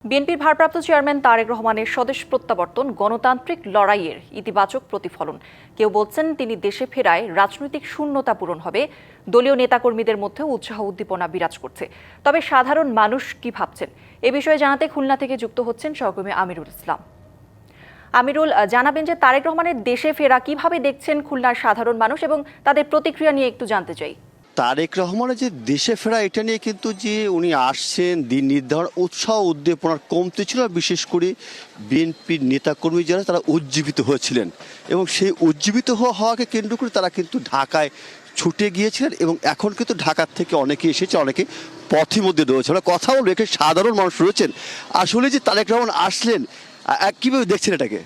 বিএনপির ভারপ্রাপ্ত চেয়ারম্যান তারেক রহমানের স্বদেশ প্রত্যাবর্তন গণতান্ত্রিক লড়াইয়ের ইতিবাচক প্রতিফলন। কেউ বলছেন তিনি দেশে ফেরায় রাজনৈতিক শূন্যতা পূরণ হবে, দলীয় নেতাকর্মীদের মধ্যেও উৎসাহ উদ্দীপনা বিরাজ করছে। তবে সাধারণ মানুষ কি ভাবছেন এ বিষয়ে জানাতে খুলনা থেকে যুক্ত হচ্ছেন সহকর্মী আমিরুল ইসলাম। আমিরুল, জানাবেন যে তারেক রহমানের দেশে ফেরা কিভাবে দেখছেন খুলনার সাধারণ মানুষ এবং তাদের প্রতিক্রিয়া নিয়ে একটু জানতে চাই। তারেক রহমানের যে দেশে ফেরা এটা নিয়ে কিন্তু যে উনি আসছেন দিন নির্ধারণ উৎসাহ উদ্দীপনার কমতি ছিল, বিশেষ করে বিএনপির নেতাকর্মী যারা তারা উজ্জীবিত হয়েছিলেন এবং সেই উজ্জীবিত হওয়াকে কেন্দ্র করে তারা কিন্তু ঢাকায় ছুটে গিয়েছিলেন এবং এখন কিন্তু ঢাকার থেকে অনেকে এসেছে, অনেকে পথের মধ্যে রয়েছে। আমরা কথা বলবো, এখানে সাধারণ মানুষ রয়েছেন। আসলে যে তারেক রহমান আসলেন কীভাবে দেখছেন এটাকে?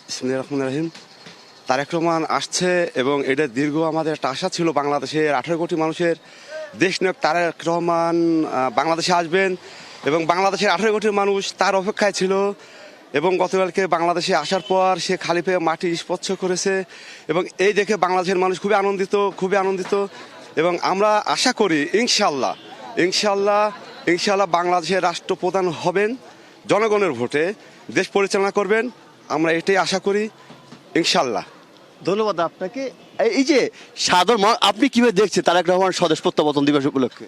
বিসমিল্লাহির রহমানির রহিম। তারেক রহমান আসছে এবং এটা দীর্ঘ আমাদের একটা আশা ছিল বাংলাদেশের 18 কোটি মানুষের দেশ নায়ক তারেক রহমান বাংলাদেশে আসবেন এবং বাংলাদেশের 18 কোটি মানুষ তার অপেক্ষায় ছিল। এবং গতকালকে বাংলাদেশে আসার পর সে খালি পেয়ে মাটি স্পর্শ করেছে এবং এই দেখে বাংলাদেশের মানুষ খুবই আনন্দিত এবং আমরা আশা করি ইনশাল্লাহ বাংলাদেশের রাষ্ট্রপ্রধান হবেন, জনগণের ভোটে দেশ পরিচালনা করবেন, আমরা এটাই আশা করি ইনশাল্লাহ। ধন্যবাদ আপনাকে। এই যে সাধারণ আপনি কিভাবে দেখছেন তারেক রহমান স্বদেশ প্রত্যাবর্তন দিবস উপলক্ষে?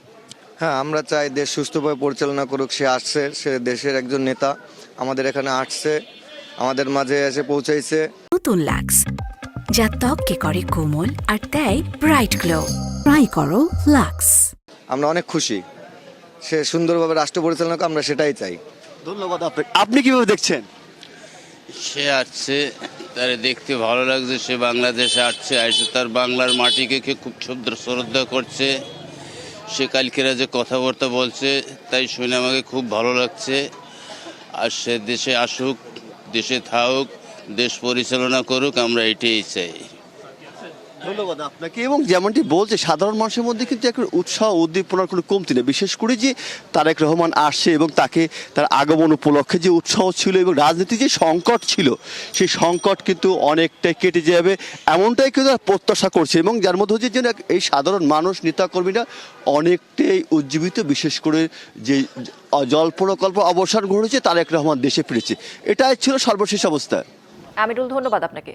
হ্যাঁ, আমরা চাই দেশ সুস্থভাবে পরিচালনা করুক। সে আসছে, সে দেশের একজন নেতা, আমাদের এখানে আসছে, আমাদের মাঝে এসে পৌঁছাইছে। নতুন লাক্স যা ত্বককে করে কোমল আর দেয় ব্রাইট গ্লো। ট্রাই করো লাক্স। আমরা অনেক খুশি সে সুন্দরভাবে রাষ্ট্র পরিচালনা করে, আমরা সেটাই চাই। ধন্যবাদ আপনাকে। আপনি কিভাবে দেখছেন? সে আসছে, তার দেখতে ভালো লাগছে। সে বাংলাদেশে আসছে তার বাংলার মাটিকে খুব শ্রদ্ধা করছে। সে কালকেরা যে কথাবার্তা বলছে তাই শুনে আমাকে খুব ভালো লাগছে। আর সে দেশে আসুক, দেশে থাকুক, দেশ পরিচালনা করুক, আমরা এটাই চাই। ধন্যবাদ আপনাকে। এবং যেমনটি বলছে সাধারণ মানুষের মধ্যে কিন্তু একটা উৎসাহ উদ্দীপনার কোনো কমতি নেই, বিশেষ করে যে তারেক রহমান আসছে এবং তাকে তার আগমন উপলক্ষে যে উৎসাহ ছিল এবং রাজনীতি যে সংকট ছিল সেই সংকট কিন্তু অনেকটাই কেটে যাবে এমনটাই কিন্তু তারা প্রত্যাশা করছে। এবং যার মধ্যে হচ্ছে যেন এই সাধারণ মানুষ নেতাকর্মীরা অনেকটাই উজ্জীবিত, বিশেষ করে যে জল্পনা অবসান ঘটেছে, তারেক রহমান দেশে ফিরেছে। এটাই ছিল সর্বশেষ অবস্থা। আমিরুল, ধন্যবাদ আপনাকে।